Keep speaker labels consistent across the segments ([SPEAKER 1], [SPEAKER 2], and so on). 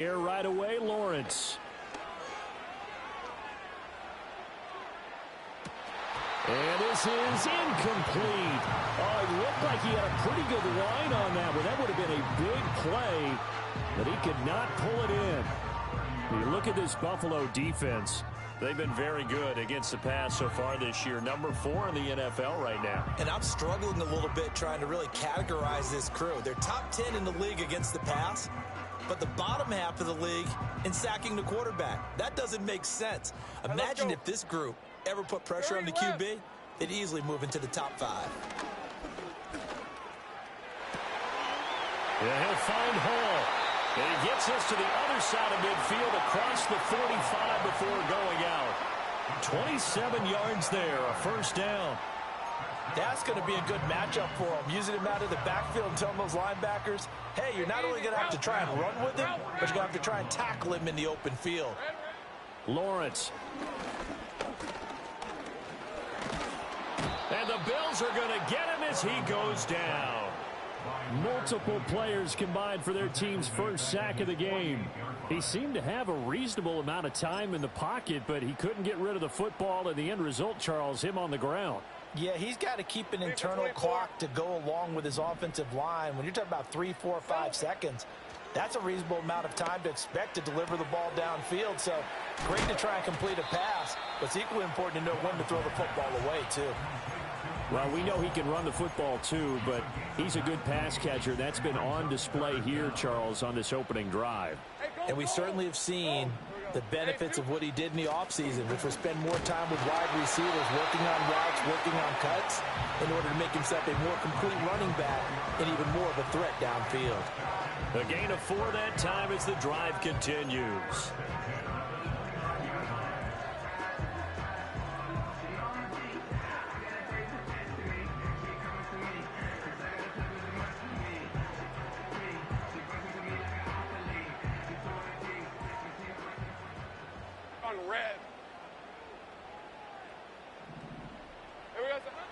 [SPEAKER 1] Here right away, Lawrence. And this is incomplete. Oh, it looked like he had a pretty good line on that one. That would have been a big play, but he could not pull it in. You look at this Buffalo defense. They've been very good against the pass so far this year. Number 4 in the NFL right now.
[SPEAKER 2] And I'm struggling a little bit trying to really categorize this crew. They're top 10 in the league against the pass, but the bottom half of the league in sacking the quarterback. That doesn't make sense. Imagine if this group ever put pressure on the QB, they'd easily move into the top 5.
[SPEAKER 1] Yeah, he'll find Hall. And he gets us to the other side of midfield across the 45 before going out. 27 yards there, a first down.
[SPEAKER 2] That's going to be a good matchup for him. Using him out of the backfield and telling those linebackers, hey, you're not only going to have to try and run with him, but you're going to have to try and tackle him in the open field.
[SPEAKER 1] Lawrence. And the Bills are going to get him as he goes down. Multiple players combined for their team's first sack of the game. He seemed to have a reasonable amount of time in the pocket, but he couldn't get rid of the football, and the end result, Charles, him on the ground.
[SPEAKER 2] Yeah, he's got to keep an internal clock to go along with his offensive line. When you're talking about 3, 4, 5 seconds, that's a reasonable amount of time to expect to deliver the ball downfield. So great to try and complete a pass, but it's equally important to know when to throw the football away, too.
[SPEAKER 1] Well, we know he can run the football, too, but he's a good pass catcher. That's been on display here, Charles, on this opening drive.
[SPEAKER 2] And we certainly have seen the benefits of what he did in the offseason, which was spend more time with wide receivers, working on routes, working on cuts, in order to make himself a more complete running back and even more of a threat downfield.
[SPEAKER 1] A gain of 4 that time as the drive continues.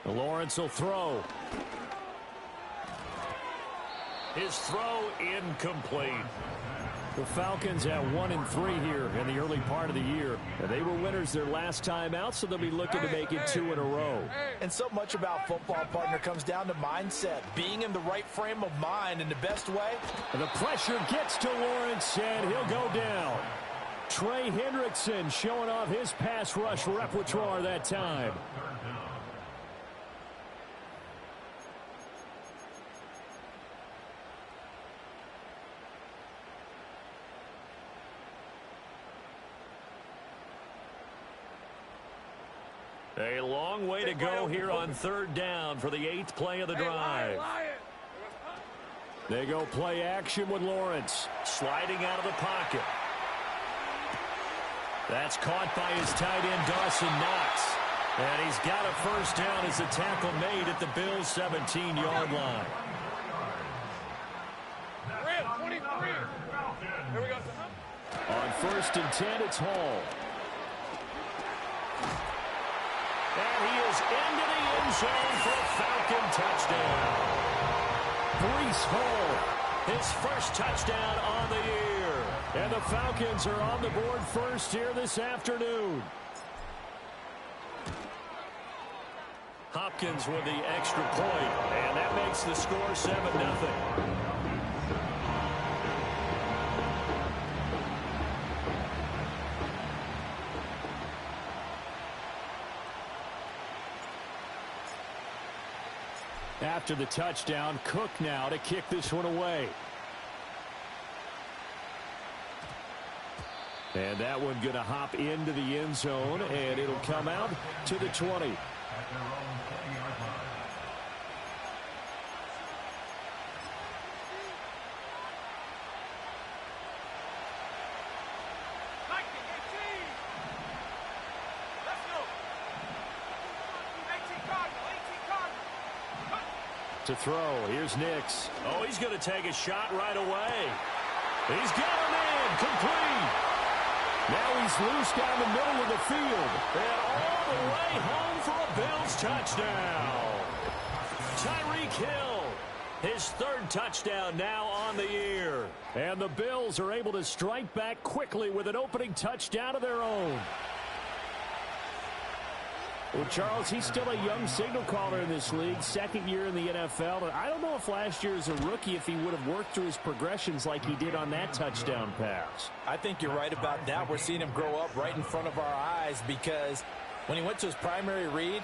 [SPEAKER 1] Lawrence will throw. His throw incomplete. The Falcons at 1-3 here in the early part of the year. And they were winners their last time out, so they'll be looking to make it 2 in a row.
[SPEAKER 2] And so much about football, partner, comes down to mindset. Being in the right frame of mind in the best way.
[SPEAKER 1] And the pressure gets to Lawrence, and he'll go down. Trey Hendrickson showing off his pass rush repertoire that time. A long way to go here on 3rd down for the 8th play of the drive. They go play action with Lawrence. Sliding out of the pocket. That's caught by his tight end, Dawson Knox. And he's got a first down as the tackle made at the Bills' 17-yard line. On 1st and 10, it's Hall. And he is into the end zone for a Falcon touchdown. Breece Hall, his first touchdown on the year. And the Falcons are on the board first here this afternoon. Hopkins with the extra point, and that makes the score 7-0. After the touchdown, Cook now to kick this one away. And that one going to hop into the end zone, and it'll come out to the 20. To throw. Here's Nix. Oh, he's going to take a shot right away. He's got him in. Complete. Now he's loose down the middle of the field. And all the way home for a Bills touchdown. Tyreek Hill His third touchdown now on the year. And the Bills are able to strike back quickly with an opening touchdown of their own. Well, Charles, he's still a young signal caller in this league, second year in the NFL. And I don't know if last year as a rookie, if he would have worked through his progressions like he did on that touchdown pass.
[SPEAKER 2] I think you're right about that. We're seeing him grow up right in front of our eyes because when he went to his primary read,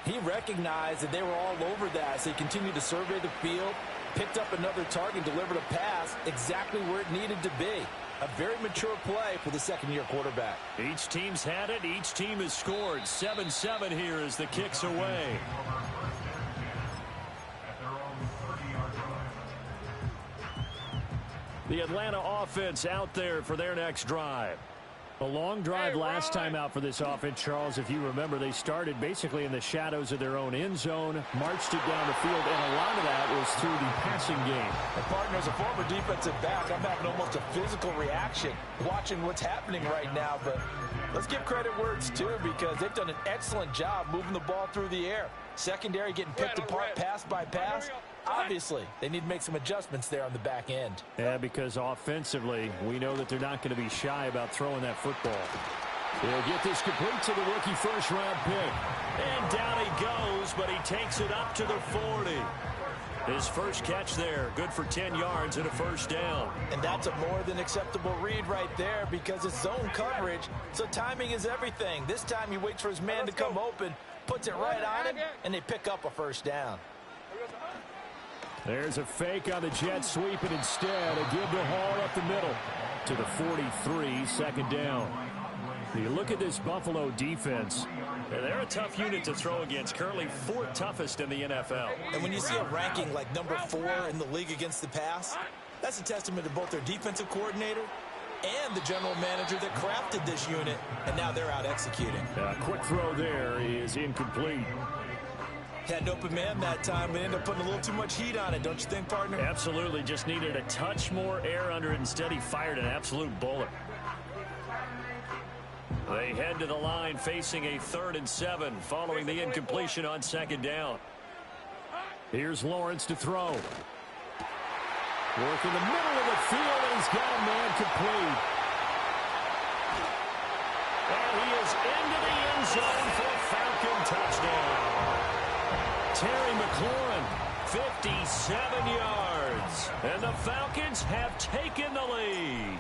[SPEAKER 2] he recognized that they were all over that. So he continued to survey the field, picked up another target, delivered a pass exactly where it needed to be. A very mature play for the second-year quarterback.
[SPEAKER 1] Each team's had it. Each team has scored. 7-7 here as the kick's away. The Atlanta offense out there for their next drive. A long drive last time out for this offense, Charles. If you remember, they started basically in the shadows of their own end zone, marched it down the field, and a lot of that was through the passing game.
[SPEAKER 2] And partner, as a former defensive back, I'm having almost a physical reaction watching what's happening right now. But let's give credit where it's due because they've done an excellent job moving the ball through the air. Secondary getting picked apart pass by pass. Obviously, they need to make some adjustments there on the back end.
[SPEAKER 1] Yeah, because offensively, we know that they're not going to be shy about throwing that football. He'll get this complete to the rookie first-round pick. And down he goes, but he takes it up to the 40. His first catch there, good for 10 yards and a first down.
[SPEAKER 2] And that's a more than acceptable read right there because it's zone coverage, so timing is everything. This time he waits for his man to come open, puts it right on him, and they pick up a first down.
[SPEAKER 1] There's a fake on the jet sweep, and instead a give to Hall up the middle to the 43, second down. You look at this Buffalo defense. They're a tough unit to throw against, currently fourth toughest in the NFL.
[SPEAKER 2] And when you see a ranking like number 4 in the league against the pass, that's a testament to both their defensive coordinator and the general manager that crafted this unit, and now they're out executing.
[SPEAKER 1] A quick throw there is incomplete.
[SPEAKER 2] Had an open man that time, but ended up putting a little too much heat on it, don't you think, partner?
[SPEAKER 1] Absolutely, just needed a touch more air under it. Instead, he fired an absolute bullet. They head to the line facing a 3rd and 7 following the incompletion on second down. Here's Lawrence to throw. Work in the middle of the field, and he's got a man complete. And he is into the end zone for a Falcon touchdown. Terry McLaurin, 57 yards. And the Falcons have taken the lead.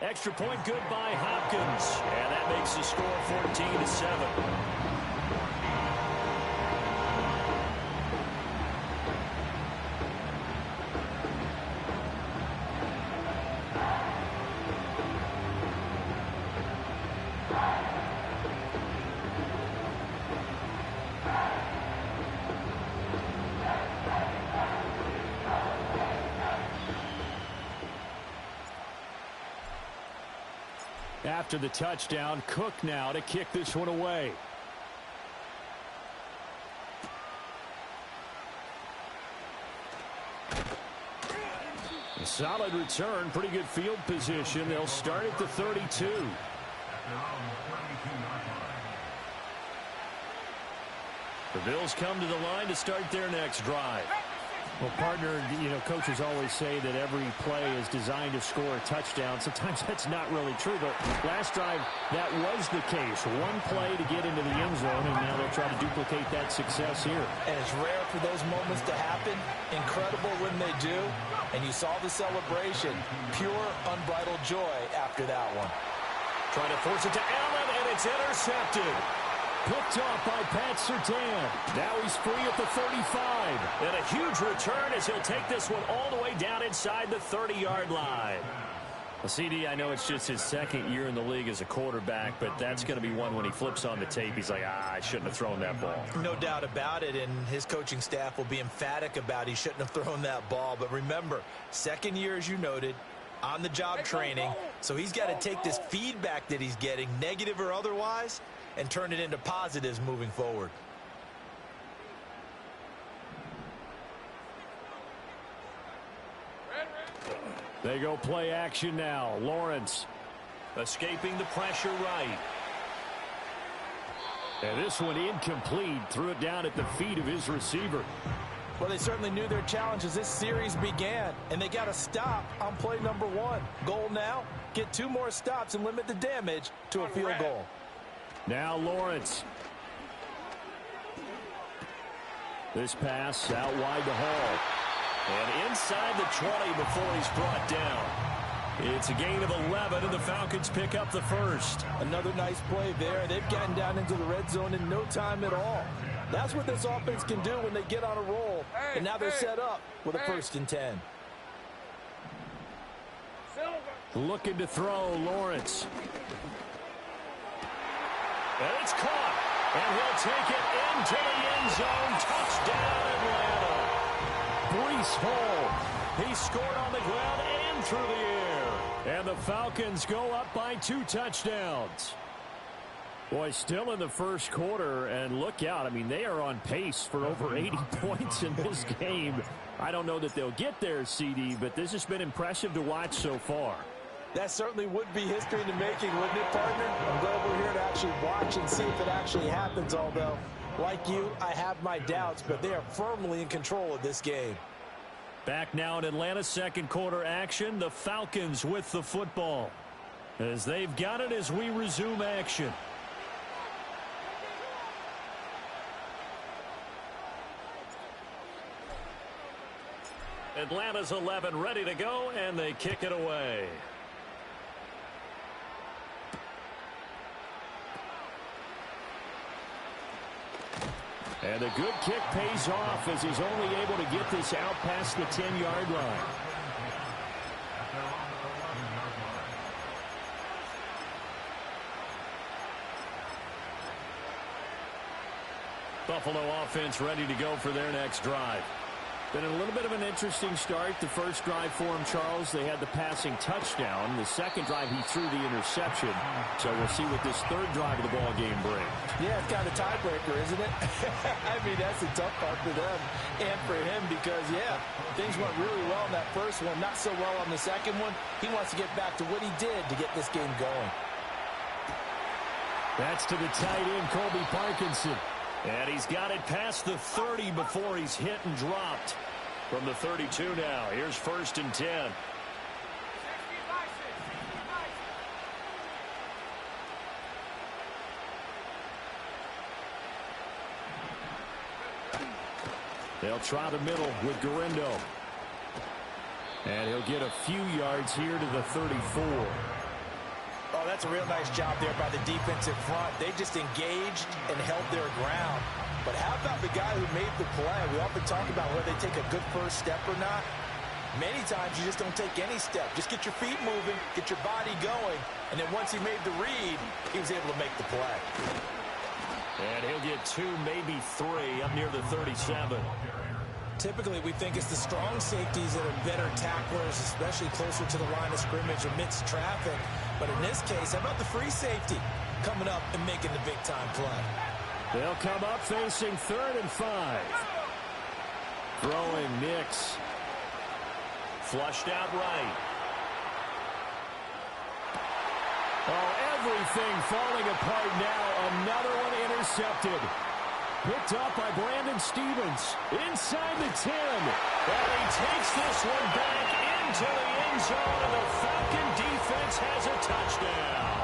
[SPEAKER 1] Extra point good by Hopkins. And that makes the score 14-7. After the touchdown, Cook now to kick this one away. A solid return, pretty good field position. They'll start at the 32. The Bills come to the line to start their next drive. Well, partner, you know, coaches always say that every play is designed to score a touchdown. Sometimes that's not really true, but last drive, that was the case. One play to get into the end zone, and now they'll try to duplicate that success here.
[SPEAKER 2] And it's rare for those moments to happen. Incredible when they do. And you saw the celebration. Pure, unbridled joy after that one.
[SPEAKER 1] Trying to force it to Allen, and it's intercepted. Picked off by Pat Surtain. Now he's free at the 35. And a huge return as he'll take this one all the way down inside the 30-yard line. Well, CD, I know it's just his second year in the league as a quarterback, but that's going to be one when he flips on the tape. He's like, I shouldn't have thrown that ball.
[SPEAKER 2] No doubt about it, and his coaching staff will be emphatic about he shouldn't have thrown that ball. But remember, second year, as you noted, on-the-job training, so he's got to take this feedback that he's getting, negative or otherwise, and turn it into positives moving forward.
[SPEAKER 1] They go play action now. Lawrence escaping the pressure right. And this one incomplete. Threw it down at the feet of his receiver.
[SPEAKER 2] Well, they certainly knew their challenge as this series began, and they got to stop on play number 1. Goal now, get 2 more stops and limit the damage to a field goal.
[SPEAKER 1] Now Lawrence. This pass out wide to Hall. And inside the 20 before he's brought down. It's a gain of 11, and the Falcons pick up the first.
[SPEAKER 2] Another nice play there. They've gotten down into the red zone in no time at all. That's what this offense can do when they get on a roll. And now they're set up with a 1st and 10.
[SPEAKER 1] Looking to throw, Lawrence. And it's caught. And he'll take it into the end zone. Touchdown, Atlanta. Breece Hall. He scored on the ground and through the air. And the Falcons go up by 2 touchdowns. Boy, still in the first quarter, and look out. I mean, they are on pace for over 80 points in this game. I don't know that they'll get there, CD, but this has been impressive to watch so far.
[SPEAKER 2] That certainly would be history in the making, wouldn't it, partner? I'm glad we're here to actually watch and see if it actually happens, although, like you, I have my doubts, but they are firmly in control of this game.
[SPEAKER 1] Back now in Atlanta, second quarter action. The Falcons with the football as they've got it as we resume action. Atlanta's 11 ready to go, and they kick it away. And a good kick pays off as he's only able to get this out past the 10-yard line. Buffalo offense ready to go for their next drive. Been a little bit of an interesting start. The first drive for him, Charles, they had the passing touchdown. The second drive, he threw the interception. So we'll see what this third drive of the ball game brings.
[SPEAKER 2] Yeah, it's kind of a tiebreaker, isn't it? I mean, that's a tough part for them and for him because, yeah, things went really well in that first one, not so well on the second one. He wants to get back to what he did to get this game going.
[SPEAKER 1] That's to the tight end, Colby Parkinson. And he's got it past the 30 before he's hit and dropped. From the 32 now, here's 1st and 10. They'll try the middle with Garindo. And he'll get a few yards here to the 34.
[SPEAKER 2] Oh, that's a real nice job there by the defensive front. They just engaged and held their ground. But how about the guy who made the play? We often talk about whether they take a good first step or not. Many times you just don't take any step. Just get your feet moving, get your body going, and then once he made the read, he was able to make the play.
[SPEAKER 1] And he'll get 2, maybe 3 up near the 37.
[SPEAKER 2] Typically, we think it's the strong safeties that are better tacklers, especially closer to the line of scrimmage amidst traffic. But in this case, how about the free safety coming up and making the big-time play?
[SPEAKER 1] They'll come up facing 3rd and 5. Throwing Nix. Flushed out right. Oh, everything falling apart now. Another one intercepted. Picked up by Brandon Stevens. Inside the 10. And he takes this one back into the end zone, and the Falcon defense has a touchdown.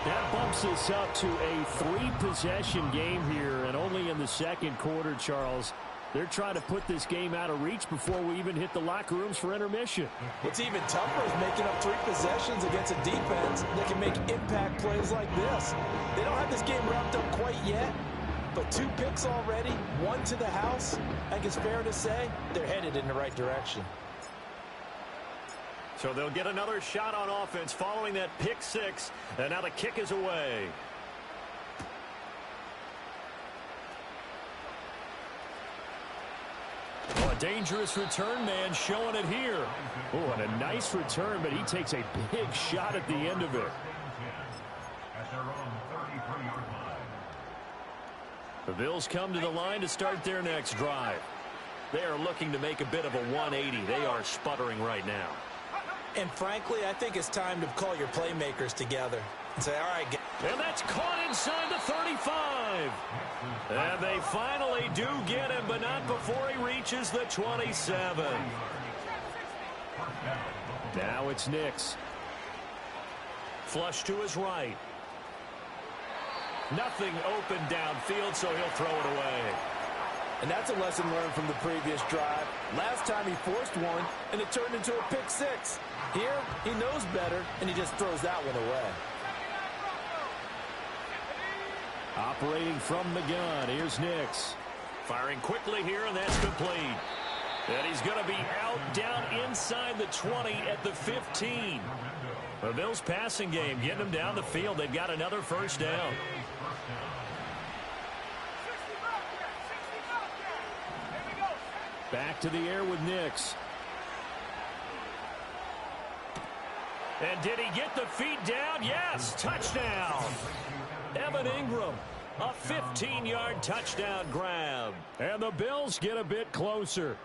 [SPEAKER 1] That bumps us up to a 3-possession game here, and only in the second quarter, Charles. They're trying to put this game out of reach before we even hit the locker rooms for intermission.
[SPEAKER 2] What's even tougher is making up 3 possessions against a defense that can make impact plays like this. They don't have this game wrapped up quite yet, but 2 picks already, 1 to the house. I think it's fair to say they're headed in the right direction.
[SPEAKER 1] So they'll get another shot on offense following that pick 6, and now the kick is away. Oh, a dangerous return man showing it here. Oh, and a nice return, but he takes a big shot at the end of it. The Bills come to the line to start their next drive. They are looking to make a bit of a 180. They are sputtering right now.
[SPEAKER 2] And frankly, I think it's time to call your playmakers together and say, all right,
[SPEAKER 1] And that's caught inside the 35. And they finally do get him, but not before he reaches the 27. Now it's Nix. Flush to his right. Nothing open downfield, so he'll throw it away.
[SPEAKER 2] And that's a lesson learned from the previous drive. Last time he forced one, and it turned into a pick six. Here, he knows better, and he just throws that one away.
[SPEAKER 1] Operating from the gun, here's Nix. Firing quickly here, and that's complete. And he's going to be out down inside the 20 at the 15. The Bills passing game, getting them down the field. They've got another first down. Back to the air with Nix. And did he get the feet down? Yes, touchdown. Evan Ingram, a 15-yard touchdown grab. And the Bills get a bit closer.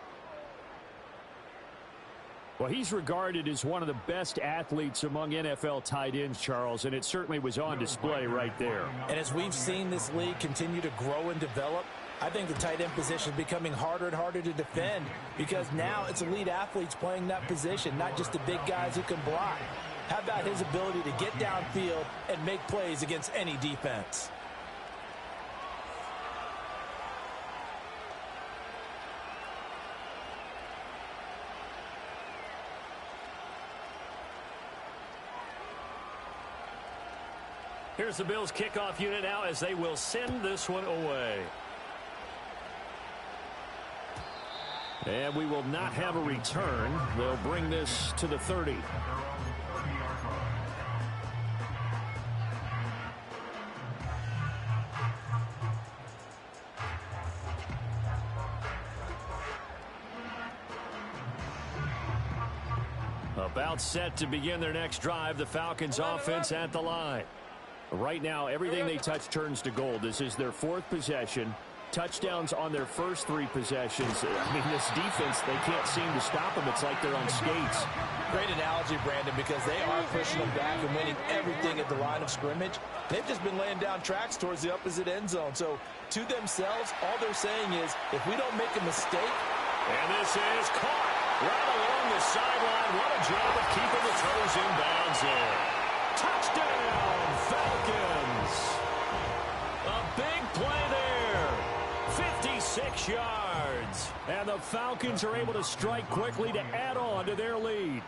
[SPEAKER 1] Well, he's regarded as one of the best athletes among NFL tight ends, Charles, and it certainly was on display right there.
[SPEAKER 2] And as we've seen this league continue to grow and develop, I think the tight end position is becoming harder and harder to defend because now it's elite athletes playing that position, not just the big guys who can block. How about his ability to get downfield and make plays against any defense?
[SPEAKER 1] Here's the Bills kickoff unit now as they will send this one away. And we will not have a return. They'll bring this to the 30. About set to begin their next drive, the Falcons offense at the line. Right now, everything they touch turns to gold. This is their fourth possession. Touchdowns on their first three possessions. I mean, this defense, they can't seem to stop them. It's like they're on skates.
[SPEAKER 2] Great analogy, Brandon, because they are pushing them back and winning everything at the line of scrimmage. They've just been laying down tracks towards the opposite end zone. So, to themselves, all they're saying is, if we don't make a mistake.
[SPEAKER 1] And this is caught right along the sideline. What a job of keeping the toes in bounds there. Touchdown, Falcons. A big play there. 56 yards. And the Falcons are able to strike quickly to add on to their lead.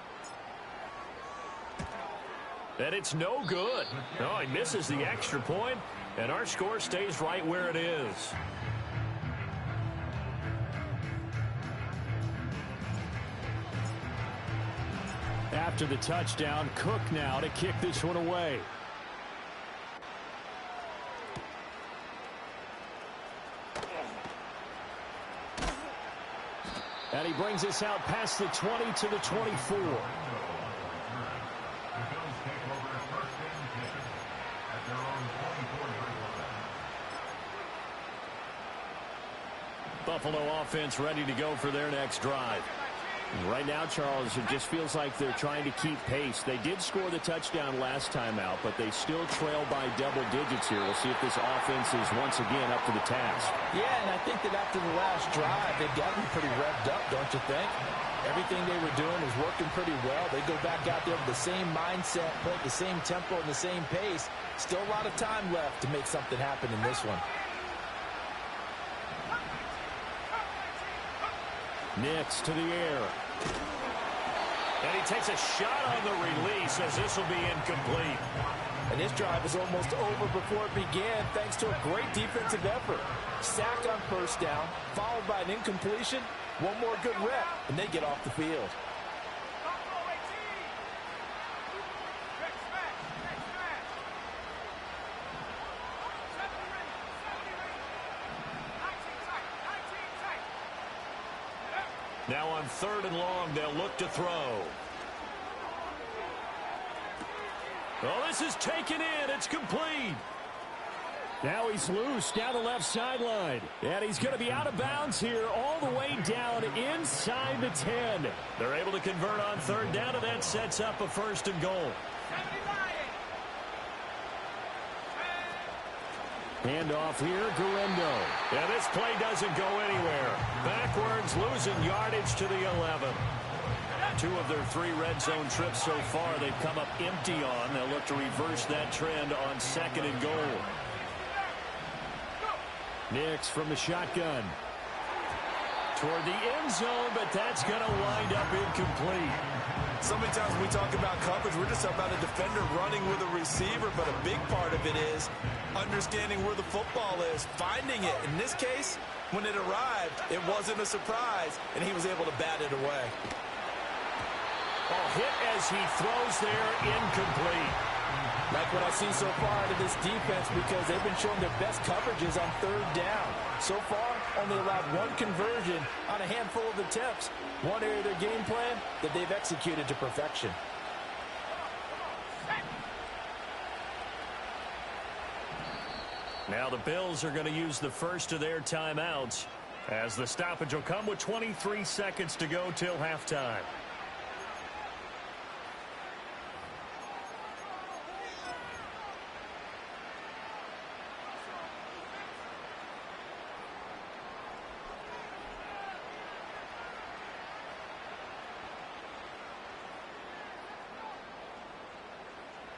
[SPEAKER 1] And it's no good. No, he misses the extra point, and our score stays right where it is. After the touchdown, Cook now to kick this one away. And he brings us out past the 20 to the 24. Buffalo offense ready to go for their next drive. Right now, Charles, it just feels like they're trying to keep pace. They did score the touchdown last time out, but they still trail by double digits here. We'll see if this offense is once again up to the task.
[SPEAKER 2] Yeah, and I think that after the last drive, they've gotten pretty revved up, don't you think? Everything they were doing was working pretty well. They go back out there with the same mindset, play at the same tempo and the same pace. Still a lot of time left to make something happen in this one.
[SPEAKER 1] Nix to the air. And he takes a shot on the release as this will be incomplete.
[SPEAKER 2] And this drive is almost over before it began thanks to a great defensive effort. Sack on first down, followed by an incompletion. One more good rep, and they get off the field.
[SPEAKER 1] Now on 3rd and long, they'll look to throw. Oh, this is taken in. It's complete. Now he's loose down the left sideline. And he's going to be out of bounds here all the way down inside the 10. They're able to convert on 3rd down, and that sets up a 1st and goal. Handoff here, Guerrero.
[SPEAKER 3] Yeah, this play doesn't go anywhere. Backwards, losing yardage to the 11. 2 of their 3 red zone trips so far they've come up empty on. They'll look to reverse that trend on 2nd and goal.
[SPEAKER 1] Nix from the shotgun.
[SPEAKER 3] Toward the end zone, but that's going to wind up incomplete.
[SPEAKER 2] So many times when we talk about coverage, we're just talking about a defender running with a receiver, but a big part of it is understanding where the football is, finding it. In this case, when it arrived, it wasn't a surprise, and he was able to bat it away.
[SPEAKER 3] Oh, hit as he throws there, incomplete.
[SPEAKER 2] Like what I've seen so far out of this defense, because they've been showing their best coverages on 3rd down. So far, only allowed 1 conversion on a handful of attempts. One area of their game plan that they've executed to perfection.
[SPEAKER 3] Now the Bills are going to use the first of their timeouts, as the stoppage will come with 23 seconds to go till halftime.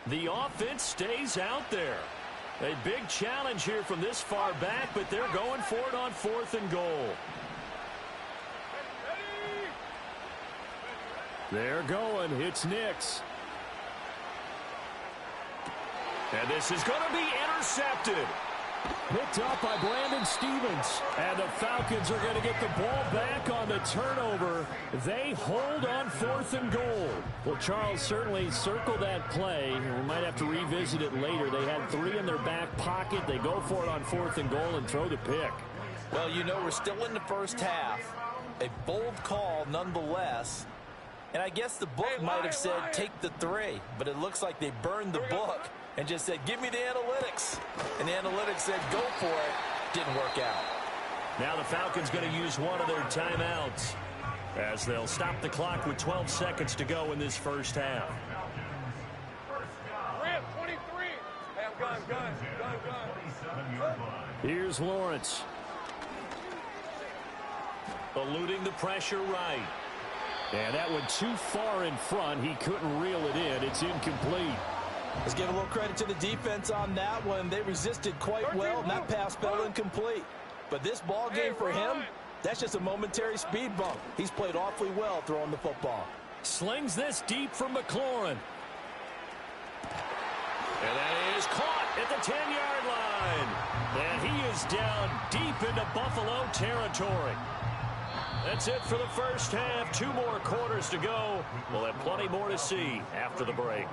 [SPEAKER 3] The offense stays out there. A big challenge here from this far back, but they're going for it on 4th and goal.
[SPEAKER 1] They're going. It's Nix.
[SPEAKER 3] And this is going to be intercepted.
[SPEAKER 1] Picked up by Brandon Stevens.
[SPEAKER 3] And the Falcons are going to get the ball back on the turnover. They hold on 4th and goal.
[SPEAKER 1] Well, Charles, certainly circle that play. We might have to revisit it later. They had 3 in their back pocket. They go for it on 4th and goal and throw the pick.
[SPEAKER 2] Well, you know, we're still in the first half. A bold call nonetheless. And I guess the book might have said take the 3, but it looks like they burned the book and just said, give me the analytics. And the analytics said, go for it. Didn't work out.
[SPEAKER 3] Now the Falcons going to use one of their timeouts, as they'll stop the clock with 12 seconds to go in this first half.
[SPEAKER 4] 23. Hey, I'm gun.
[SPEAKER 1] Here's Lawrence.
[SPEAKER 3] Eluding the pressure right.
[SPEAKER 1] And that went too far in front. He couldn't reel it in. It's incomplete.
[SPEAKER 2] Let's give a little credit to the defense on that one. They resisted quite well, and that pass fell incomplete. But this ball game for him, that's just a momentary speed bump. He's played awfully well throwing the football.
[SPEAKER 3] Slings this deep from McLaurin. And that is caught at the 10-yard line. And he is down deep into Buffalo territory. That's it for the first half. 2 more quarters to go. We'll have plenty more to see after the break.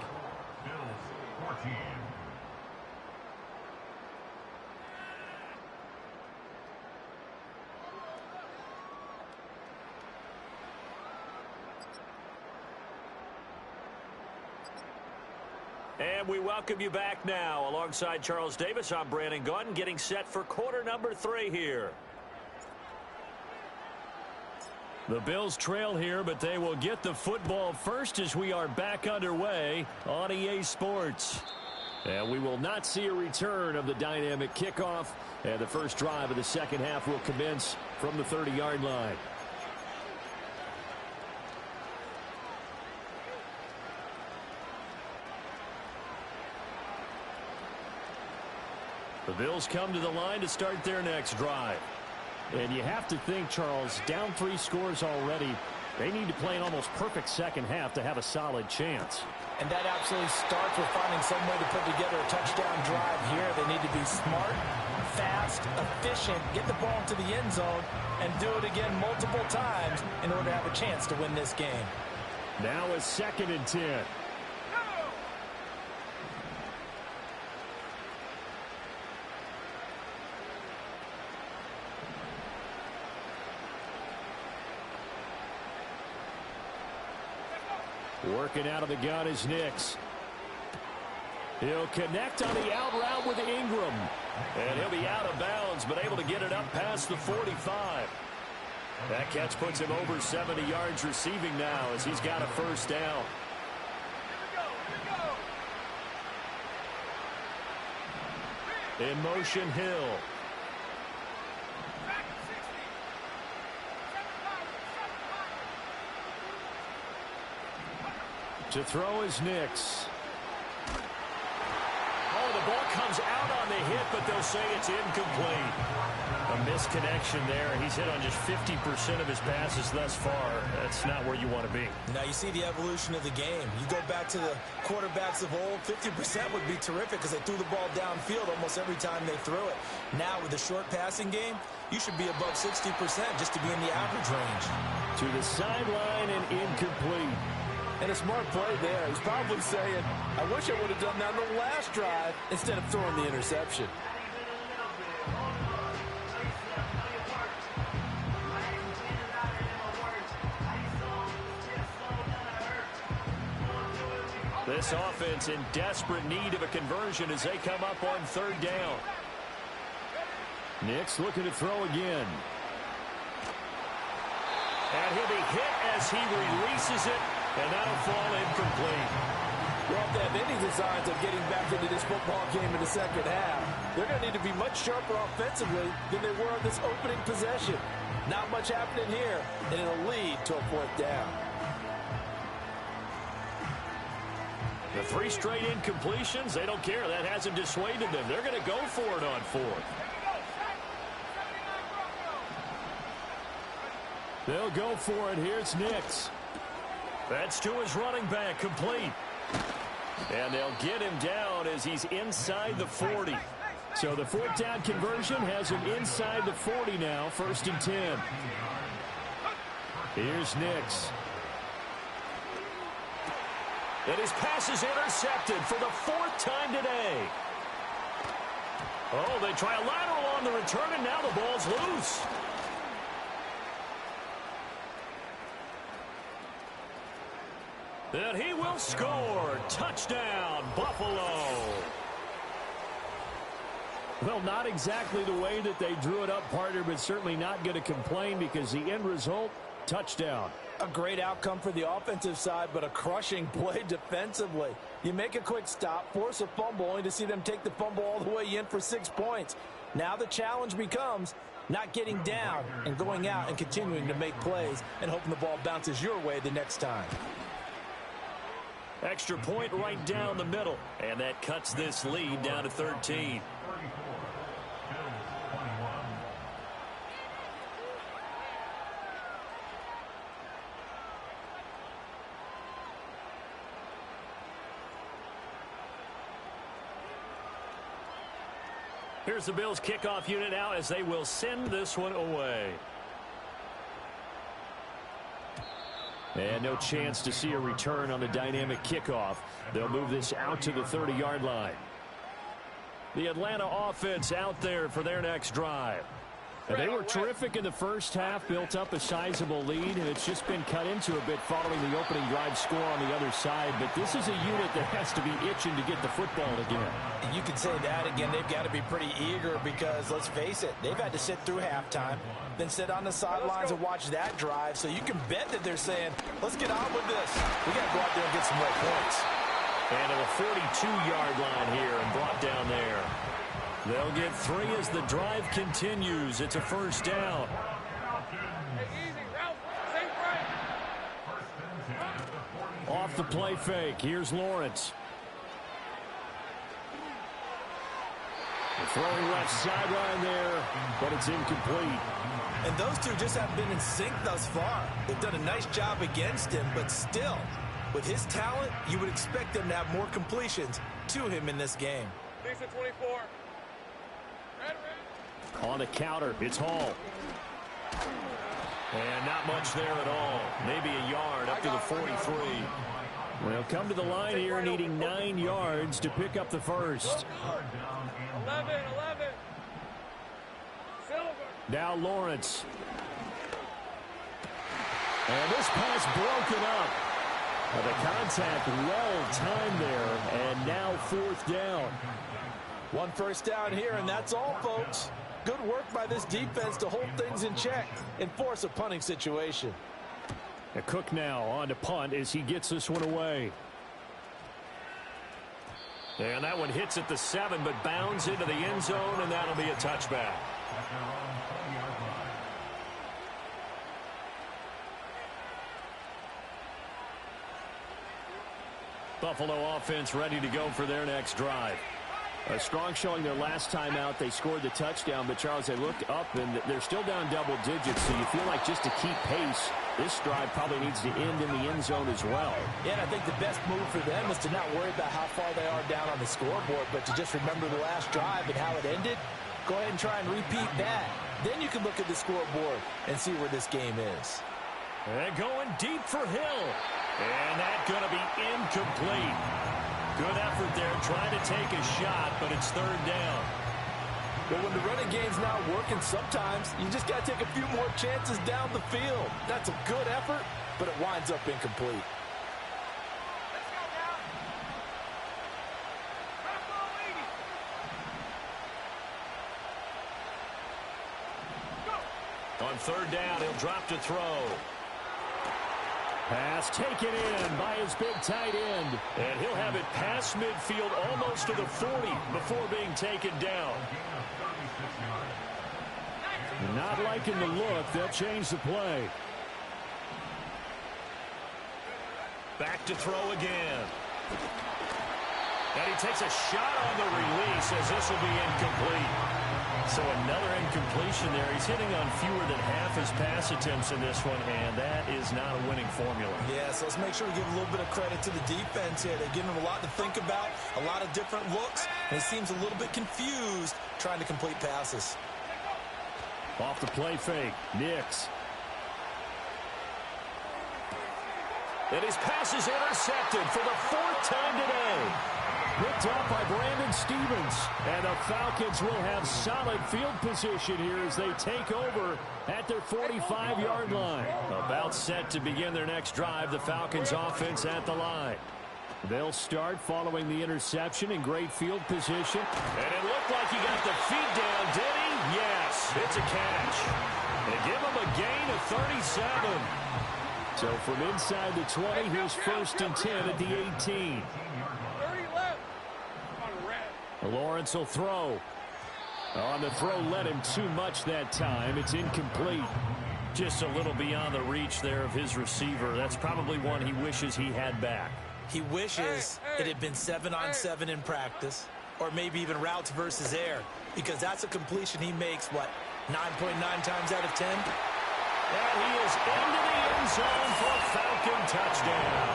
[SPEAKER 3] And we welcome you back now. Alongside Charles Davis, I'm Brandon Gunn, getting set for quarter number 3 here.
[SPEAKER 1] The Bills trail here, but they will get the football first as we are back underway on EA Sports. And we will not see a return of the dynamic kickoff. And the first drive of the second half will commence from the 30-yard line. The Bills come to the line to start their next drive. And you have to think, Charles, down 3 scores already. They need to play an almost perfect second half to have a solid chance.
[SPEAKER 2] And that absolutely starts with finding some way to put together a touchdown drive here. They need to be smart, fast, efficient, get the ball into the end zone, and do it again multiple times in order to have a chance to win this game.
[SPEAKER 1] Now a 2nd and 10. Working out of the gun is Nix. He'll connect on the out route with Ingram.
[SPEAKER 3] And he'll be out of bounds, but able to get it up past the 45. That catch puts him over 70 yards receiving now as he's got a first down. In motion, Hill. To throw is Nix. Oh, the ball comes out on the hit, but they'll say it's incomplete. A misconnection there. He's hit on just 50% of his passes thus far. That's not where you want to be.
[SPEAKER 2] Now you see the evolution of the game. You go back to the quarterbacks of old, 50% would be terrific because they threw the ball downfield almost every time they threw it. Now with the short passing game, you should be above 60% just to be in the average range.
[SPEAKER 1] To the sideline and incomplete.
[SPEAKER 5] And a smart play there. He's probably saying, I wish I would have done that on the last drive instead of throwing the interception.
[SPEAKER 3] This offense in desperate need of a conversion as they come up on third down.
[SPEAKER 1] Nix looking to throw again.
[SPEAKER 3] And he'll be hit as he releases it, and that'll fall incomplete.
[SPEAKER 5] Well, if they have any designs of getting back into this football game in the second half, they're going to need to be much sharper offensively than they were on this opening possession. Not much happening here, and it'll lead to a fourth down.
[SPEAKER 3] The 3 straight incompletions, they don't care. That hasn't dissuaded them. They're going to go for it on fourth.
[SPEAKER 1] They'll go for it. Here's Nix.
[SPEAKER 3] That's to his running back, complete. And they'll get him down as he's inside the 40.
[SPEAKER 1] So the fourth down conversion has him inside the 40 now, 1st and 10. Here's Nix.
[SPEAKER 3] And his pass is intercepted for the 4th time today. Oh, they try a lateral on the return, and now the ball's loose. And he will score. Touchdown, Buffalo.
[SPEAKER 1] Well, not exactly the way that they drew it up, partner, but certainly not going to complain because the end result, touchdown.
[SPEAKER 5] A great outcome for the offensive side, but a crushing play defensively. You make a quick stop, force a fumble, only to see them take the fumble all the way in for 6 points. Now the challenge becomes not getting down and going out and continuing to make plays and hoping the ball bounces your way the next time.
[SPEAKER 3] Extra point right down the middle, and that cuts this lead down to 13. Here's the Bills' kickoff unit now as they will send this one away.
[SPEAKER 1] And no chance to see a return on the dynamic kickoff. They'll move this out to the 30-yard line.
[SPEAKER 3] The Atlanta offense out there for their next drive.
[SPEAKER 1] And they were terrific in the first half, built up a sizable lead, and it's just been cut into a bit following the opening drive score on the other side. But this is a unit that has to be itching to get the football again.
[SPEAKER 5] And you can say that again. They've got to be pretty eager because, let's face it, they've had to sit through halftime, then sit on the sidelines and watch that drive. So you can bet that they're saying, let's get on with this. We got to go out there and get some more points.
[SPEAKER 3] And to the 42-yard line here and brought down there. They'll get 3 as the drive continues. It's a first down.
[SPEAKER 1] Off the play fake. Here's Lawrence. Throwing left sideline there, but it's incomplete.
[SPEAKER 5] And those two just haven't been in sync thus far. They've done a nice job against him, but still, with his talent, you would expect them to have more completions to him in this game.
[SPEAKER 4] 24.
[SPEAKER 1] On the counter, it's Hall.
[SPEAKER 3] And not much there at all. Maybe a yard up to the 43.
[SPEAKER 1] Well, come to the line here needing 9 yards to pick up the first.
[SPEAKER 4] 11. Silver.
[SPEAKER 1] Now Lawrence. And this pass broken up. Well, the contact well timed there, and now 4th down.
[SPEAKER 5] 1 first down here, and that's all, folks. Good work by this defense to hold things in check and force a punting situation.
[SPEAKER 1] A Cook now on to punt as he gets this one away.
[SPEAKER 3] And that one hits at the 7, but bounds into the end zone, and that'll be a touchback. Buffalo offense ready to go for their next drive.
[SPEAKER 1] A strong showing their last time out. They scored the touchdown, but Charles, they looked up and they're still down double digits, so you feel like just to keep pace, this drive probably needs to end in the end zone as well.
[SPEAKER 5] Yeah, and I think the best move for them is to not worry about how far they are down on the scoreboard, but to just remember the last drive and how it ended. Go ahead and try and repeat that. Then you can look at the scoreboard and see where this game is.
[SPEAKER 3] And going deep for Hill. And that's going to be incomplete. Good effort there trying to take a shot, but it's third down.
[SPEAKER 5] But when the running game's not working, sometimes you just got to take a few more chances down the field. That's a good effort, but it winds up incomplete.
[SPEAKER 3] On third down, he'll drop to throw.
[SPEAKER 1] Pass taken in by his big tight end.
[SPEAKER 3] And he'll have it past midfield almost to the 40 before being taken down.
[SPEAKER 1] Not liking the look. They'll change the play.
[SPEAKER 3] Back to throw again. And he takes a shot on the release as this will be incomplete. So another incompletion there. He's hitting on fewer than half his pass attempts in this one, and that is not a winning formula.
[SPEAKER 2] Yeah, so let's make sure we give a little bit of credit to the defense here. They're giving him a lot to think about, a lot of different looks, and he seems a little bit confused trying to complete passes.
[SPEAKER 1] Off the play fake, Nix.
[SPEAKER 3] And his pass is intercepted for the 4th time today.
[SPEAKER 1] Picked off by Brandon Stevens. And the Falcons will have solid field position here as they take over at their 45-yard line.
[SPEAKER 3] About set to begin their next drive, the Falcons offense at the line.
[SPEAKER 1] They'll start following the interception in great field position.
[SPEAKER 3] And it looked like he got the feet down, did he? Yes, it's a catch. They give him a gain of 37.
[SPEAKER 1] So from inside the 20, here's 1st and 10 at the 18. Lawrence will throw. On the throw, led him too much that time. It's incomplete.
[SPEAKER 3] Just a little beyond the reach there of his receiver. That's probably one he wishes he had back.
[SPEAKER 2] He wishes it had been 7-on-7 in practice, or maybe even routes versus air, because that's a completion he makes, what, 9.9 times out of 10?
[SPEAKER 3] And he is into the end zone for a Falcon touchdown.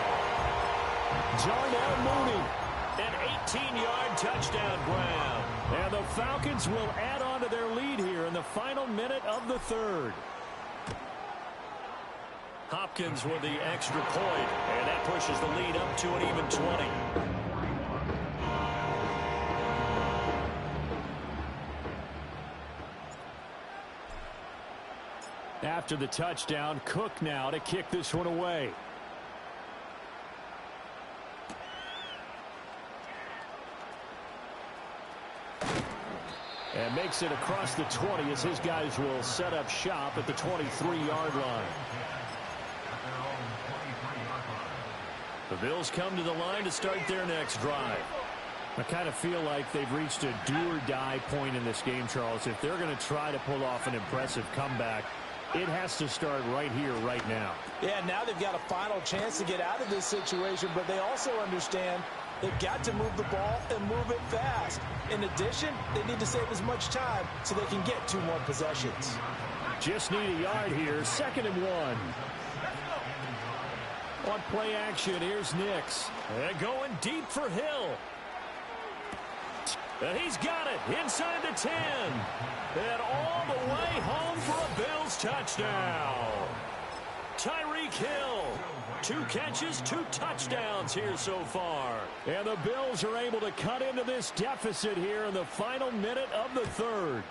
[SPEAKER 1] Darnell Mooney.
[SPEAKER 3] An 18-yard touchdown grab.
[SPEAKER 1] And the Falcons will add on to their lead here in the final minute of the 3rd.
[SPEAKER 3] Hopkins with the extra point, and that pushes the lead up to an even 20.
[SPEAKER 1] After the touchdown, Cook now to kick this one away. And makes it across the 20 as his guys will set up shop at the 23-yard line.
[SPEAKER 3] The Bills come to the line to start their next drive.
[SPEAKER 1] I kind of feel like they've reached a do-or-die point in this game, Charles. If they're going to try to pull off an impressive comeback, it has to start right here, right now.
[SPEAKER 5] Yeah, now they've got a final chance to get out of this situation, but they also understand they've got to move the ball and move it fast. In addition, they need to save as much time so they can get 2 more possessions.
[SPEAKER 1] Just need a yard here. 2nd and 1. On play action, here's Nix.
[SPEAKER 3] And going deep for Hill. And he's got it inside the 10. And all the way home for a Bills touchdown. Tyreek Hill. 2 catches, 2 touchdowns here so far.
[SPEAKER 1] And the Bills are able to cut into this deficit here in the final minute of the 3rd.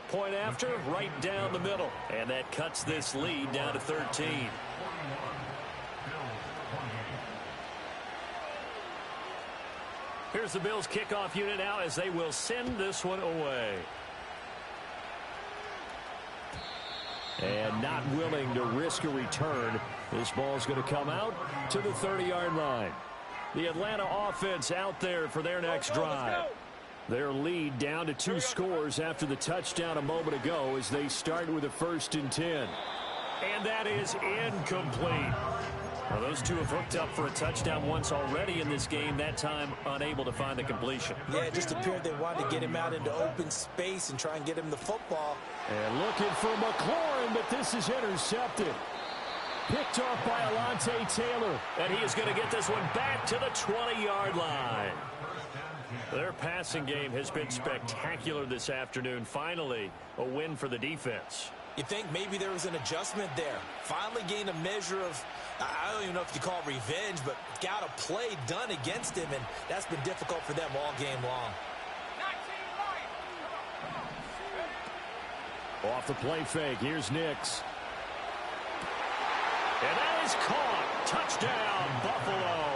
[SPEAKER 3] Point after, right down the middle. And that cuts this lead down to 13. Here's the Bills kickoff unit now as they will send this one away.
[SPEAKER 1] And not willing to risk a return. This ball's going to come out to the 30-yard line.
[SPEAKER 3] The Atlanta offense out there for their next drive. Their lead down to 2 scores after the touchdown a moment ago as they start with a 1st and 10. And that is incomplete. Well, those two have hooked up for a touchdown once already in this game, that time unable to find the completion.
[SPEAKER 2] Yeah, it just appeared they wanted to get him out into open space and try and get him the football.
[SPEAKER 1] And looking for McLaurin, but this is intercepted. Picked off by Alontae Taylor.
[SPEAKER 3] And he is going to get this one back to the 20-yard line. Their passing game has been spectacular this afternoon. Finally, a win for the defense.
[SPEAKER 2] You think maybe there was an adjustment there. Finally gained a measure of, I don't even know if you call it revenge, but got a play done against him, and that's been difficult for them all game long.
[SPEAKER 1] Off the play fake, here's Nix.
[SPEAKER 3] And that is caught. Touchdown, Buffalo.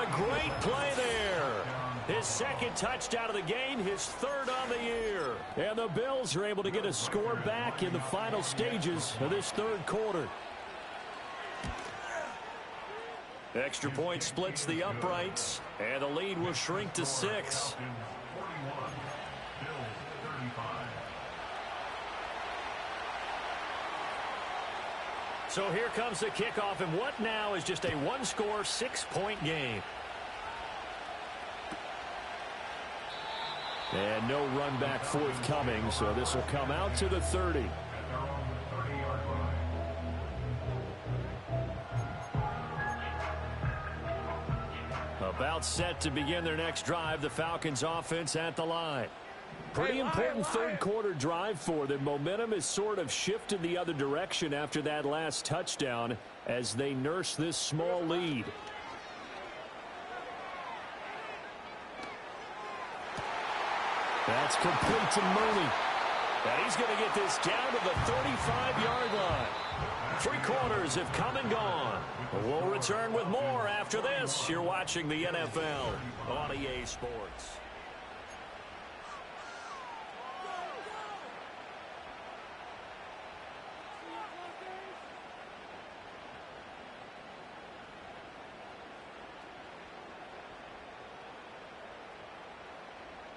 [SPEAKER 3] A great play there. His 2nd touchdown of the game, his 3rd on the year.
[SPEAKER 1] And the Bills are able to get a score back in the final stages of this 3rd quarter.
[SPEAKER 3] Extra point splits the uprights, and the lead will shrink to 6. So here comes the kickoff, and what now is just a 1-score, 6-point game.
[SPEAKER 1] And no run back forthcoming, so this will come out to the 30. About set to begin their next drive, the Falcons offense at the line. Pretty important 3rd quarter drive for them. Momentum has sort of shifted the other direction after that last touchdown as they nurse this small lead. That's complete to Mooney.
[SPEAKER 3] And he's going to get this down to the 35-yard line. 3 quarters have come and gone. We'll return with more after this. You're watching the NFL on EA Sports.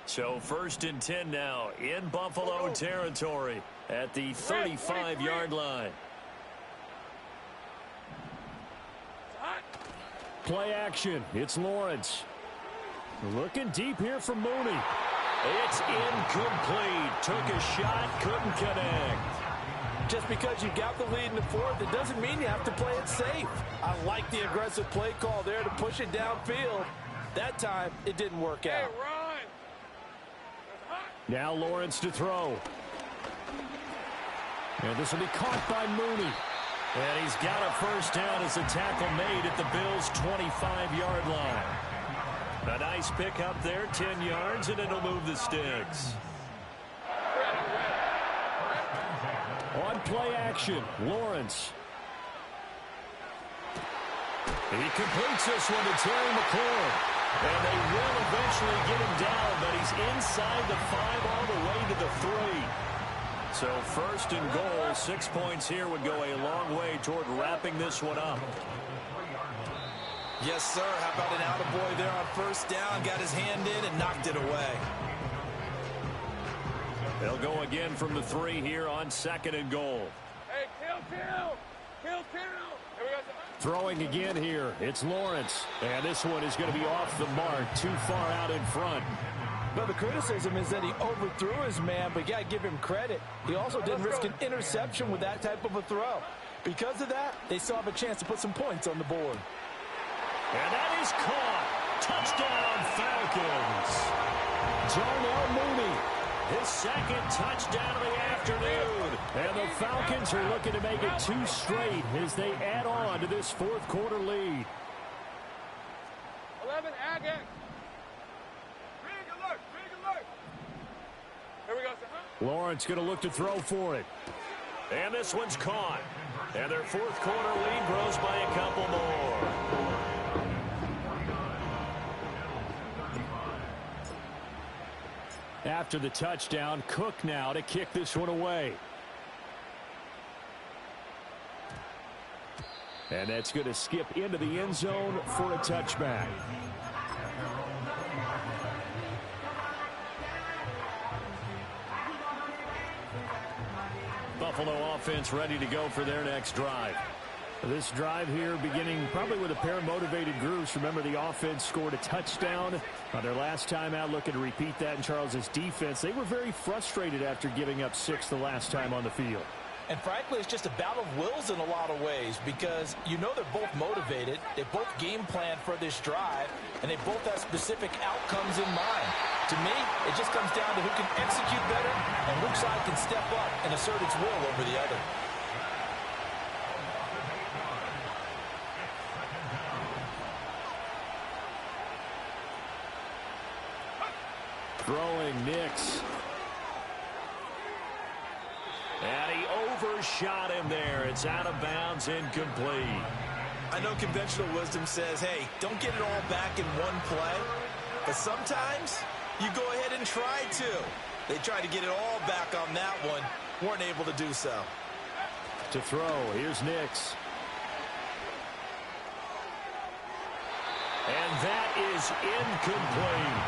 [SPEAKER 3] So 1st and 10 now in Buffalo territory at the 35-yard line.
[SPEAKER 1] Play action. It's Lawrence. Looking deep here for Mooney.
[SPEAKER 3] It's incomplete. Took a shot, couldn't connect.
[SPEAKER 5] Just because you got the lead in the 4th, it doesn't mean you have to play it safe. I like the aggressive play call there to push it downfield. That time, it didn't work out.
[SPEAKER 1] Now Lawrence to throw. And this will be caught by Mooney.
[SPEAKER 3] And he's got a 1st down as a tackle made at the Bills' 25-yard line. A nice pickup there, 10 yards, and it'll move the sticks.
[SPEAKER 1] On play action, Lawrence.
[SPEAKER 3] He completes this one to Terry McLaurin. And they will eventually get him down, but he's inside the 5 all the way to the 3. So 1st and goal, 6 points here would go a long way toward wrapping this one up.
[SPEAKER 2] Yes, sir. How about an attaboy there on 1st down? Got his hand in and knocked it away.
[SPEAKER 3] They'll go again from the 3 here on 2nd and goal.
[SPEAKER 4] Hey, kill. Here we go.
[SPEAKER 1] Throwing again here. It's Lawrence. And this one is going to be off the mark, too far out in front.
[SPEAKER 5] But the criticism is that he overthrew his man, but you got to give him credit. He also didn't risk an interception with that type of a throw. Because of that, they still have a chance to put some points on the board.
[SPEAKER 3] And that is caught. Touchdown, Falcons.
[SPEAKER 1] Darnell Mooney.
[SPEAKER 3] His 2nd touchdown of the afternoon.
[SPEAKER 1] And the Falcons are looking to make it 2 straight as they add on to this 4th quarter lead.
[SPEAKER 4] 11, Agate. Big alert. Here we go, sir.
[SPEAKER 1] Lawrence going to look to throw for it.
[SPEAKER 3] And this one's caught. And their 4th quarter lead grows by a couple more.
[SPEAKER 1] After the touchdown, Cook now to kick this one away. And that's going to skip into the end zone for a touchback. Buffalo offense ready to go for their next drive. This drive here beginning probably with a pair of motivated groups. Remember, the offense scored a touchdown on their last time out, looking to repeat that in Charles's defense. They were very frustrated after giving up 6 the last time on the field.
[SPEAKER 5] And frankly, it's just a battle of wills in a lot of ways because you know they're both motivated. They both game plan for this drive, and they both have specific outcomes in mind. To me, it just comes down to who can execute better and which side can step up and assert its will over the other.
[SPEAKER 1] Throwing Nix. And he overshot him there. It's out of bounds, incomplete.
[SPEAKER 2] I know conventional wisdom says, hey, don't get it all back in one play. But sometimes you go ahead and try to. They tried to get it all back on that one. Weren't able to do so.
[SPEAKER 1] To throw, here's Nix. And that is incomplete.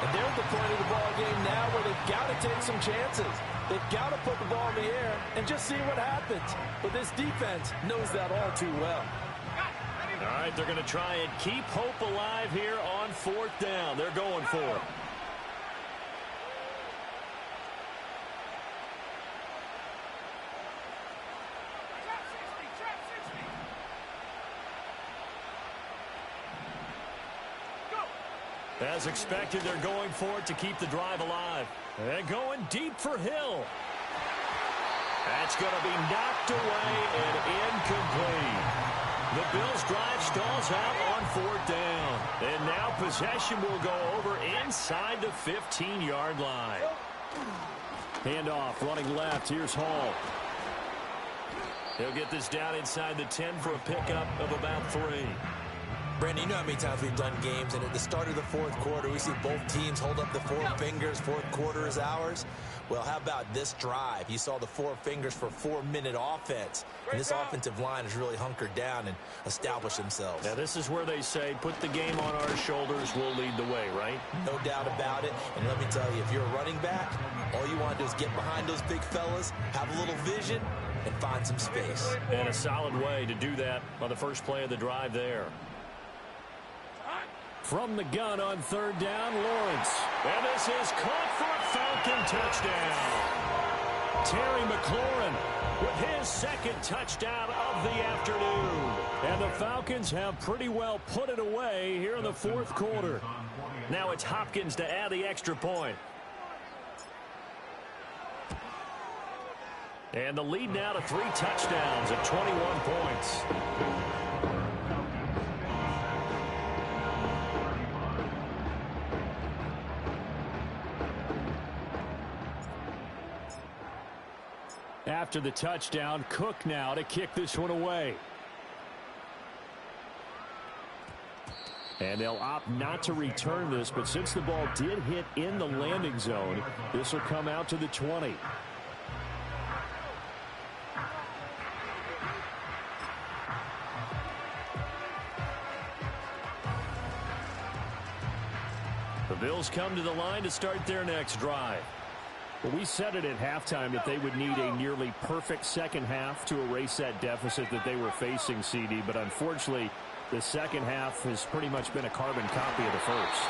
[SPEAKER 5] And they're at the point of the ball game now where they've got to take some chances. They've got to put the ball in the air and just see what happens. But this defense knows that all too well.
[SPEAKER 3] All right, they're going to try and keep hope alive here on 4th down. They're going for it. As expected, they're going for it to keep the drive alive. And going deep for Hill. That's going to be knocked away and incomplete. The Bills' drive stalls out on 4th down. And now possession will go over inside the 15-yard line.
[SPEAKER 1] Handoff running left. Here's Hall.
[SPEAKER 3] He'll get this down inside the 10 for a pickup of about 3.
[SPEAKER 2] Brandon, you know how many times we've done games, and at the start of the 4th quarter, we see both teams hold up the 4 fingers. 4th quarter is ours. Well, how about this drive? You saw the 4 fingers for 4-minute offense. And this offensive line has really hunkered down and established themselves.
[SPEAKER 3] Now, this is where they say, put the game on our shoulders, we'll lead the way, right?
[SPEAKER 2] No doubt about it. And let me tell you, if you're a running back, all you want to do is get behind those big fellas, have a little vision, and find some space.
[SPEAKER 3] And a solid way to do that on the first play of the drive there.
[SPEAKER 1] From the gun on 3rd down, Lawrence.
[SPEAKER 3] And this is caught for a Falcon touchdown.
[SPEAKER 1] Terry McLaurin
[SPEAKER 3] With his second touchdown of the afternoon.
[SPEAKER 1] And the Falcons have pretty well put it away here in the 4th quarter.
[SPEAKER 3] Now it's Hopkins to add the extra point. And the lead now to 3 touchdowns at 21 points.
[SPEAKER 1] After the touchdown, Cook now to kick this one away. And they'll opt not to return this, but since the ball did hit in the landing zone, this will come out to the 20. The Bills come to the line to start their next drive. Well, we said it at halftime that they would need a nearly perfect second half to erase that deficit that they were facing, CD. But unfortunately, the second half has pretty much been a carbon copy of the first.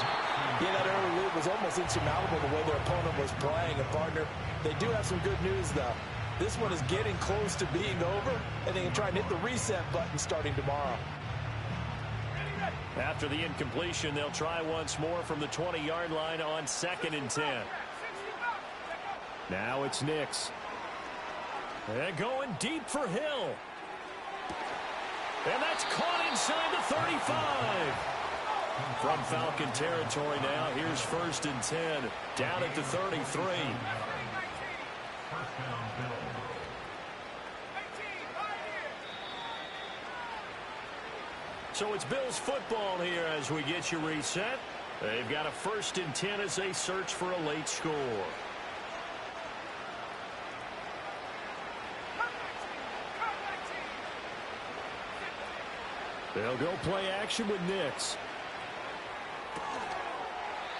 [SPEAKER 5] Yeah, that early lead was almost insurmountable the way their opponent was playing. And, partner, they do have some good news, though. This one is getting close to being over, and they can try and hit the reset button starting tomorrow.
[SPEAKER 3] After the incompletion, they'll try once more from the 20-yard line on 2nd and 10.
[SPEAKER 1] Now it's Nix.
[SPEAKER 3] And going deep for Hill. And that's caught inside the 35. From Falcon territory now, here's 1st and 10. Down at the 33. So it's Bills football here as we get you reset. They've got a 1st and 10 as they search for a late score.
[SPEAKER 1] They'll go play action with Nix.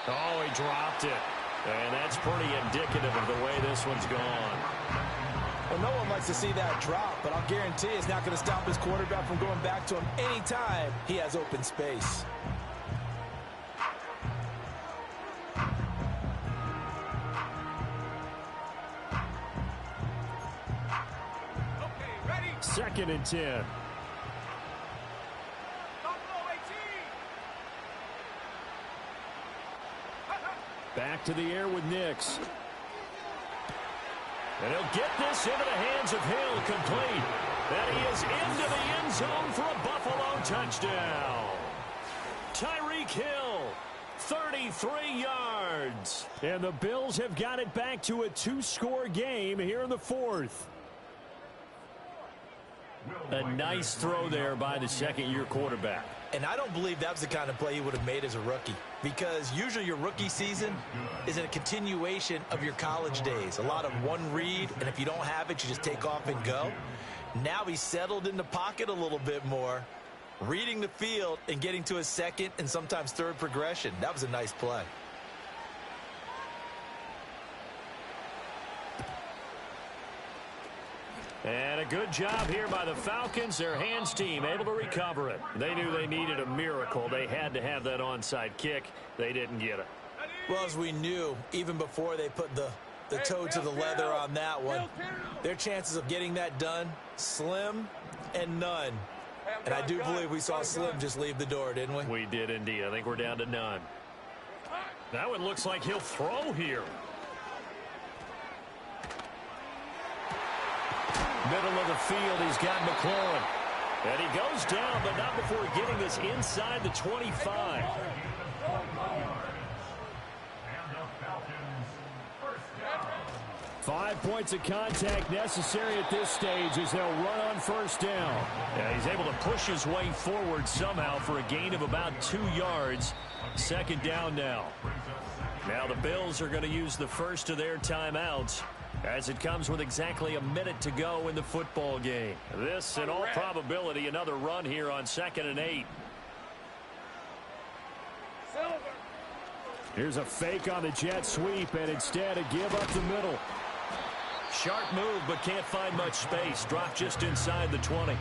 [SPEAKER 3] Oh, he dropped it. And that's pretty indicative of the way this one's gone.
[SPEAKER 5] Well, no one likes to see that drop, but I'll guarantee it's not going to stop his quarterback from going back to him anytime he has open space.
[SPEAKER 4] Okay, ready?
[SPEAKER 1] 2nd and 10. Back to the air with Nix.
[SPEAKER 3] And he'll get this into the hands of Hill, complete. And he is into the end zone for a Buffalo touchdown. Tyreek Hill, 33 yards.
[SPEAKER 1] And the Bills have got it back to a 2-score game here in the 4th.
[SPEAKER 3] A nice throw there by the second-year quarterback.
[SPEAKER 2] And I don't believe that was the kind of play he would have made as a rookie, because usually your rookie season is a continuation of your college days. A lot of one read, and if you don't have it, you just take off and go. Now he's settled in the pocket a little bit more, reading the field and getting to his second and sometimes third progression. That was a nice play.
[SPEAKER 3] And a good job here by the Falcons. Their hands team able to recover it. They knew they needed a miracle. They had to have that onside kick. They didn't get it.
[SPEAKER 2] Well, as we knew, even before they put the toe to the leather on that one, their chances of getting that done, slim and none. And I do believe we saw Slim just leave the door, didn't we?
[SPEAKER 3] We did indeed. I think we're down to none. That one looks like he'll throw here. Middle of the field, he's got McLaurin. And he goes down, but not before getting this inside the 25.
[SPEAKER 1] 5 points of contact necessary at this stage as they'll run on 1st down.
[SPEAKER 3] Yeah, he's able to push his way forward somehow for a gain of about 2 yards. 2nd down now. Now the Bills are going to use the first of their timeouts, as it comes with exactly a minute to go in the football game. This, in all probability, another run here on 2nd and 8.
[SPEAKER 1] Here's a fake on the jet sweep, and instead a give up the middle.
[SPEAKER 3] Sharp move, but can't find much space. Dropped just inside the 20.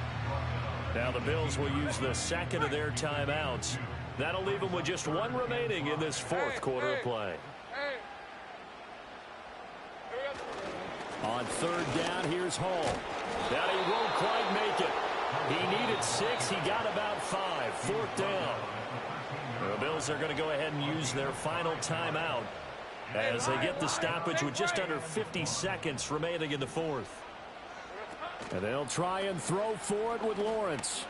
[SPEAKER 3] Now the Bills will use the second of their timeouts. That'll leave them with just one remaining in this 4th quarter of play.
[SPEAKER 1] On 3rd down, here's Hall.
[SPEAKER 3] Now he won't quite make it. He needed 6. He got about 5. 4th down. The Bills are going to go ahead and use their final timeout as they get the stoppage with just under 50 seconds remaining in the 4th.
[SPEAKER 1] And they'll try and throw for it with Lawrence.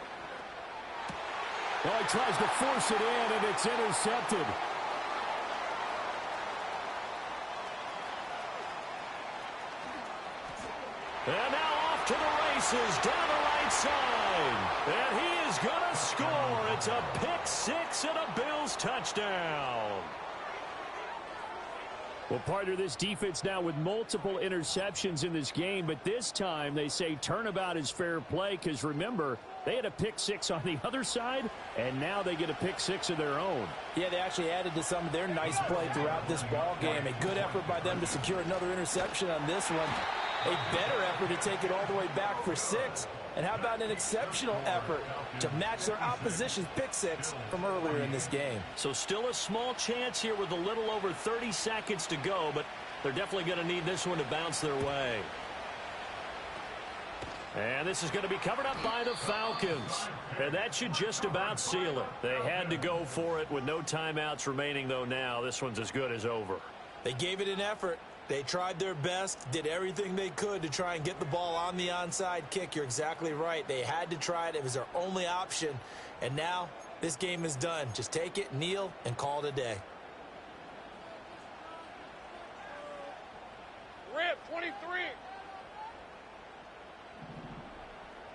[SPEAKER 1] Well, he tries to force it in, and it's intercepted.
[SPEAKER 3] And now off to the races down the right side. And he is going to score. It's a pick 6 and a Bills touchdown.
[SPEAKER 1] Well, partner, this defense now with multiple interceptions in this game, but this time they say turnabout is fair play because, remember, they had a pick 6 on the other side, and now they get a pick 6 of their own.
[SPEAKER 5] Yeah, they actually added to some of their nice play throughout this ball game. A good effort by them to secure another interception on this one. A better effort to take it all the way back for 6. And how about an exceptional effort to match their opposition's pick 6 from earlier in this game?
[SPEAKER 3] So still a small chance here with a little over 30 seconds to go, but they're definitely going to need this one to bounce their way. And this is going to be covered up by the Falcons. And that should just about seal it. They had to go for it with no timeouts remaining, though now. This one's as good as over.
[SPEAKER 2] They gave it an effort. They tried their best, did everything they could to try and get the ball on the onside kick. You're exactly right. They had to try it. It was their only option. And now this game is done. Just take it, kneel, and call it a day.
[SPEAKER 4] Rip, 23.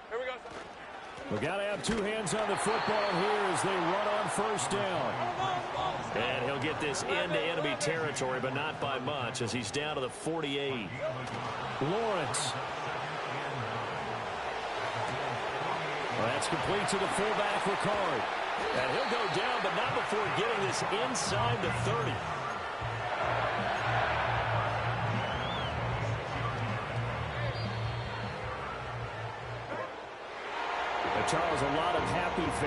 [SPEAKER 4] Here we go.
[SPEAKER 1] We got to have 2 hands on the football here as they run on 1st down.
[SPEAKER 3] And he'll get this into enemy territory, but not by much as he's down to the 48.
[SPEAKER 1] Lawrence. Well, that's complete to the fullback, Ricard.
[SPEAKER 3] And he'll go down, but not before getting this inside the 30.
[SPEAKER 1] Charles, a lot of happy faces.